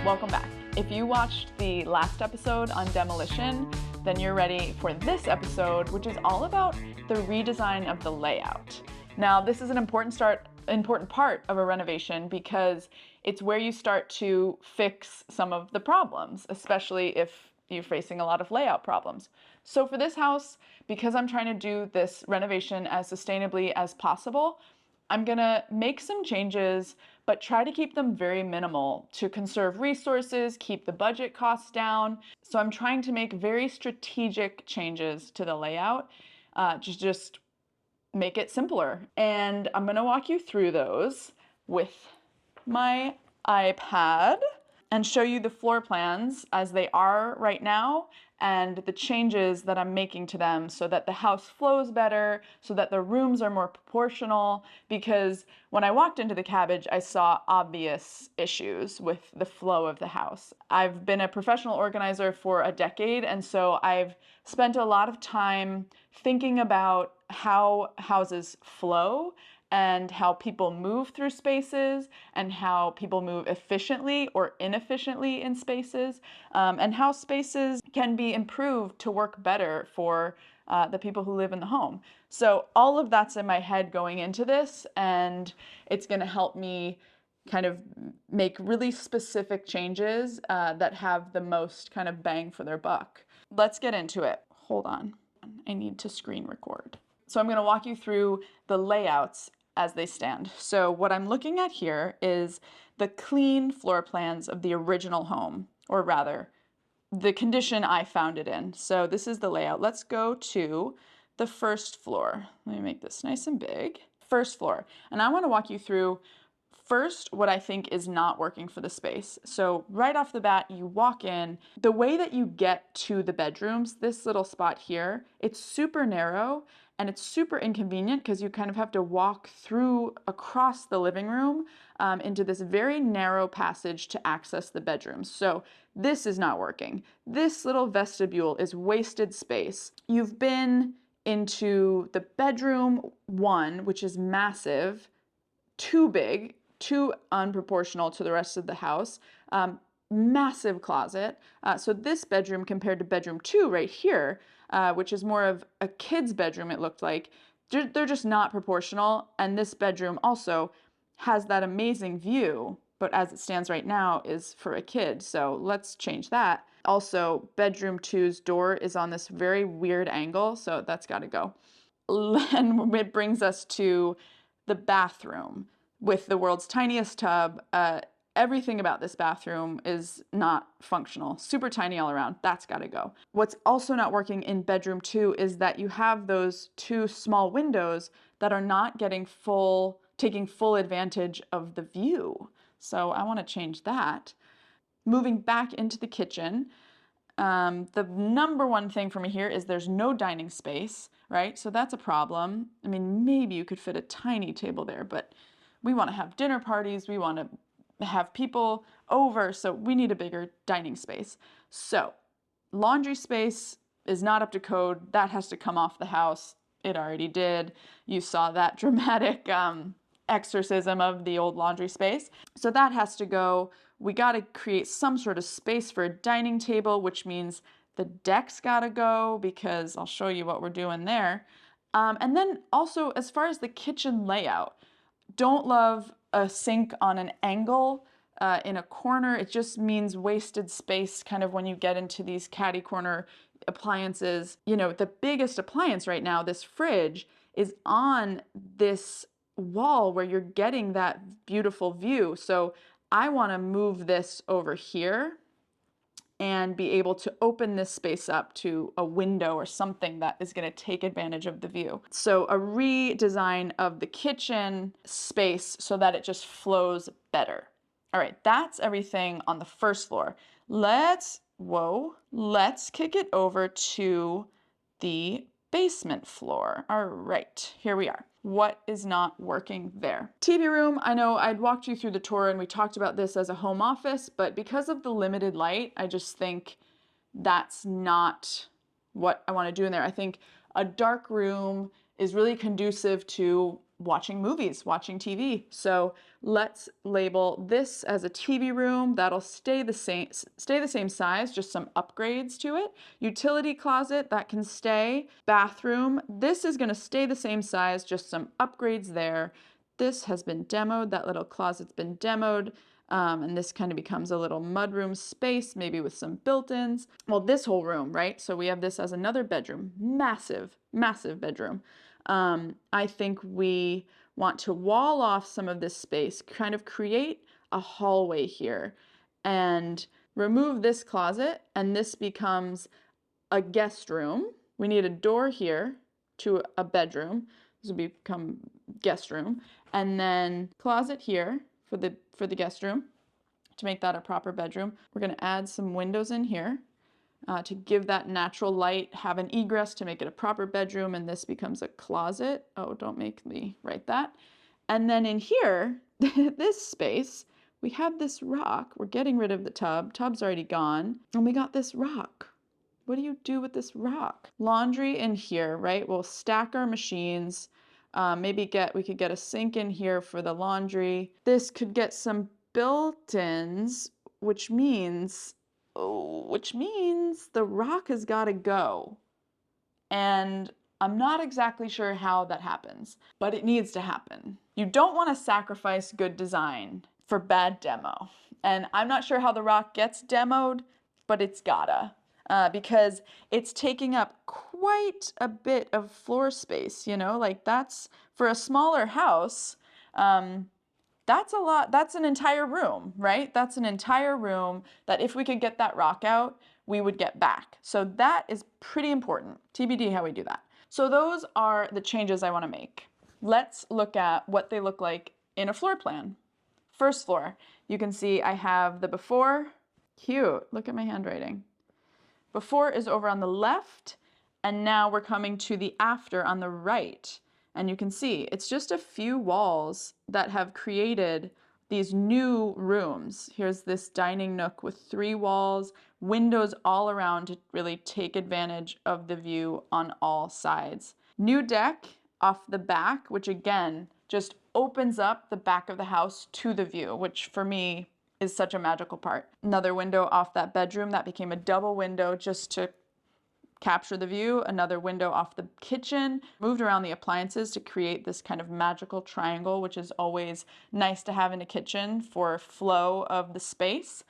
Welcome back. If you watched the last episode on demolition, then you're ready for this episode, which is all about the redesign of the layout. Now, this is an important part of a renovation because it's where you start to fix some of the problems, especially if you're facing a lot of layout problems. So for this house, because I'm trying to do this renovation as sustainably as possible, I'm gonna make some changes, but try to keep them very minimal to conserve resources, keep the budget costs down. So I'm trying to make very strategic changes to the layout, just make it simpler. And I'm gonna walk you through those with my iPad and show you the floor plans as they are right now and the changes that I'm making to them so that the house flows better, so that the rooms are more proportional, because when I walked into the cabbage, I saw obvious issues with the flow of the house. I've been a professional organizer for a decade, and so I've spent a lot of time thinking about how houses flow and how people move through spaces and how people move efficiently or inefficiently in spaces, and how spaces can be improved to work better for the people who live in the home. So all of that's in my head going into this, and it's gonna help me kind of make really specific changes that have the most kind of bang for their buck. Let's get into it. Hold on, I need to screen record. So I'm gonna walk you through the layouts as they stand. So what I'm looking at here is the clean floor plans of the original home, or rather, the condition I found it in. So this is the layout. Let's go to the first floor. Let me make this nice and big. First floor. And I want to walk you through first what I think is not working for the space. So right off the bat, you walk in, the way that you get to the bedrooms, this little spot here, it's super narrow and it's super inconvenient because you kind of have to walk through across the living room into this very narrow passage to access the bedrooms. So this is not working. This little vestibule is wasted space. You've been into the bedroom 1, which is massive, too big, too unproportional to the rest of the house, massive closet. So this bedroom compared to bedroom 2 right here, which is more of a kid's bedroom, it looked like, they're just not proportional. And this bedroom also has that amazing view, but as it stands right now is for a kid. So let's change that. Also, bedroom 2's door is on this very weird angle, so that's got to go. And it brings us to the bathroom with the world's tiniest tub. Everything about this bathroom is not functional. Super tiny all around. That's got to go. What's also not working in bedroom 2 is that you have those 2 small windows that are not taking full advantage of the view. So I want to change that. Moving back into the kitchen, the number one thing for me here is there's no dining space, right? So that's a problem. I mean, maybe you could fit a tiny table there, but we want to have dinner parties. We want to have people over, so we need a bigger dining space. So laundry space is not up to code. That has to come off the house. It already did. You saw that dramatic exorcism of the old laundry space. So that has to go. We got to create some sort of space for a dining table, which means the deck's got to go, because I'll show you what we're doing there. And then also, as far as the kitchen layout, don't love a sink on an angle in a corner. It just means wasted space kind of when you get into these catty corner appliances. You know, the biggest appliance right now, this fridge, is on this wall where you're getting that beautiful view. So I want to move this over here and be able to open this space up to a window or something that is going to take advantage of the view. So a redesign of the kitchen space so that it just flows better. All right, that's everything on the first floor. Let's kick it over to the basement floor. All right, here we are. What is not working there? TV room, I know I'd walked you through the tour and we talked about this as a home office, but because of the limited light, I just think that's not what I want to do in there. I think a dark room is really conducive to watching movies, watching TV. So let's label this as a TV room. That'll stay the same size, just some upgrades to it. Utility closet, that can stay. Bathroom, this is gonna stay the same size, just some upgrades there. This has been demoed, that little closet's been demoed. And this kind of becomes a little mudroom space, maybe with some built-ins. Well, this whole room, right? So we have this as another bedroom, massive, massive bedroom. I think we want to wall off some of this space, kind of create a hallway here, and remove this closet, and this becomes a guest room. We need a door here to a bedroom. This will become guest room, and then closet here for the guest room to make that a proper bedroom. We're going to add some windows in here to give that natural light, have an egress to make it a proper bedroom, and this becomes a closet. Oh, don't make me write that. And then in here, this space, we have this rock. We're getting rid of the tub. Tub's already gone. And we got this rock. What do you do with this rock? Laundry in here, right? We'll stack our machines. Maybe we could get a sink in here for the laundry. This could get some built-ins, which means the rock has got to go. And I'm not exactly sure how that happens, but it needs to happen. You don't want to sacrifice good design for bad demo. And I'm not sure how the rock gets demoed, but it's gotta. Because it's taking up quite a bit of floor space, you know, like that's, for a smaller house, that's a lot, that's an entire room, right? That's an entire room that if we could get that rock out, we would get back. So that is pretty important. TBD how we do that. So those are the changes I want to make. Let's look at what they look like in a floor plan. First floor, you can see I have the before. Cute, look at my handwriting. Before is over on the left, and now we're coming to the after on the right. And you can see it's just a few walls that have created these new rooms. Here's this dining nook with 3 walls, windows all around to really take advantage of the view on all sides. New deck off the back, which again, just opens up the back of the house to the view, which for me is such a magical part. Another window off that bedroom that became a double window just to capture the view. Another window off the kitchen. Moved around the appliances to create this kind of magical triangle, which is always nice to have in a kitchen for flow of the space.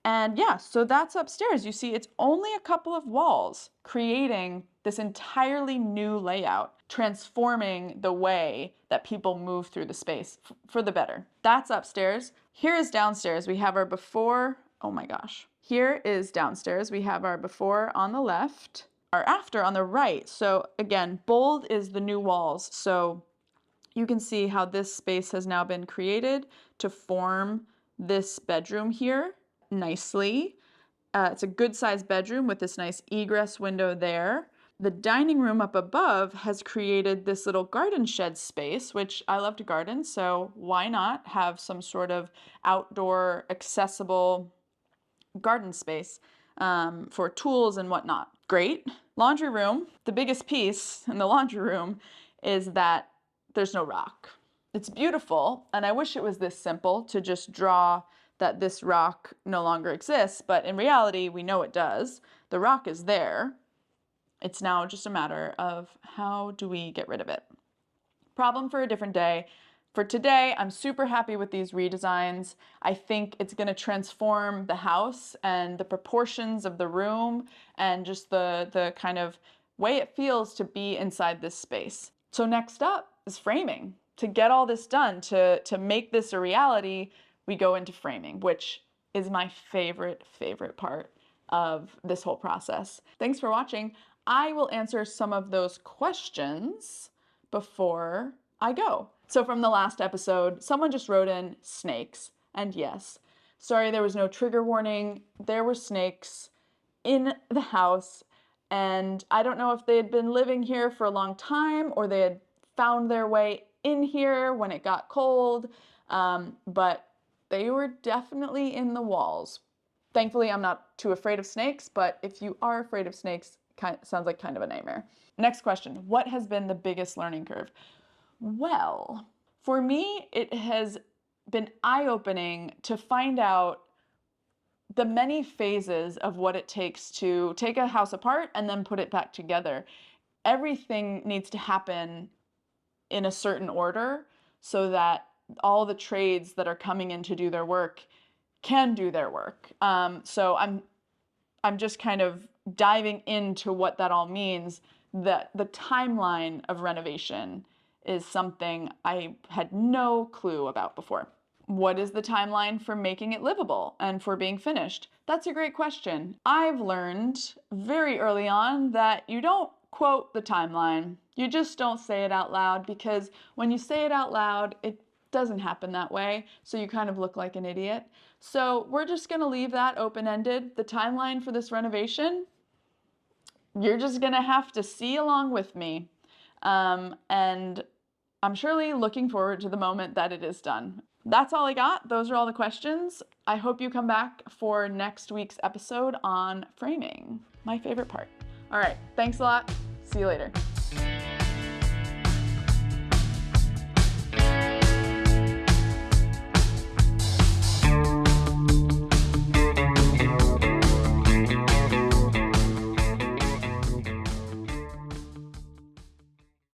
And yeah, so that's upstairs. You see, it's only a couple of walls creating this entirely new layout, transforming the way that people move through the space for the better. That's upstairs. Here is downstairs. We have our before. Oh my gosh. Here is downstairs. We have our before on the left, our after on the right. So again, bold is the new walls. So you can see how this space has now been created to form this bedroom here nicely. It's a good sized bedroom with this nice egress window there. The dining room up above has created this little garden shed space, which I love to garden, so why not have some sort of outdoor accessible garden space for tools and whatnot. Great. Laundry room, the biggest piece in the laundry room is that there's no rock. It's beautiful, and I wish it was this simple to just draw that this rock no longer exists, but in reality, we know it does. The rock is there. It's now just a matter of how do we get rid of it. Problem for a different day. For today, I'm super happy with these redesigns. I think it's going to transform the house and the proportions of the room and just the kind of way it feels to be inside this space. So next up is framing. To get all this done, to make this a reality, we go into framing, which is my favorite part of this whole process. Thanks for watching. I will answer some of those questions before I go. So from the last episode, someone just wrote in snakes, and yes, sorry there was no trigger warning. There were snakes in the house, and I don't know if they had been living here for a long time or they had found their way in here when it got cold, but they were definitely in the walls. Thankfully, I'm not too afraid of snakes, but if you are afraid of snakes, sounds like kind of a nightmare. Next question, what has been the biggest learning curve? Well, for me, it has been eye-opening to find out the many phases of what it takes to take a house apart and then put it back together. Everything needs to happen in a certain order so that all the trades that are coming in to do their work can do their work. So I'm just kind of diving into what that all means. That the timeline of renovation is something I had no clue about before. What is the timeline for making it livable and for being finished? That's a great question. I've learned very early on that you don't quote the timeline. You just don't say it out loud, because when you say it out loud, it doesn't happen that way, so you kind of look like an idiot. So we're just going to leave that open-ended. The timeline for this renovation, you're just going to have to see along with me. And I'm surely looking forward to the moment that it is done. That's all I got. Those are all the questions. I hope you come back for next week's episode on framing, my favorite part. All right, thanks a lot. See you later.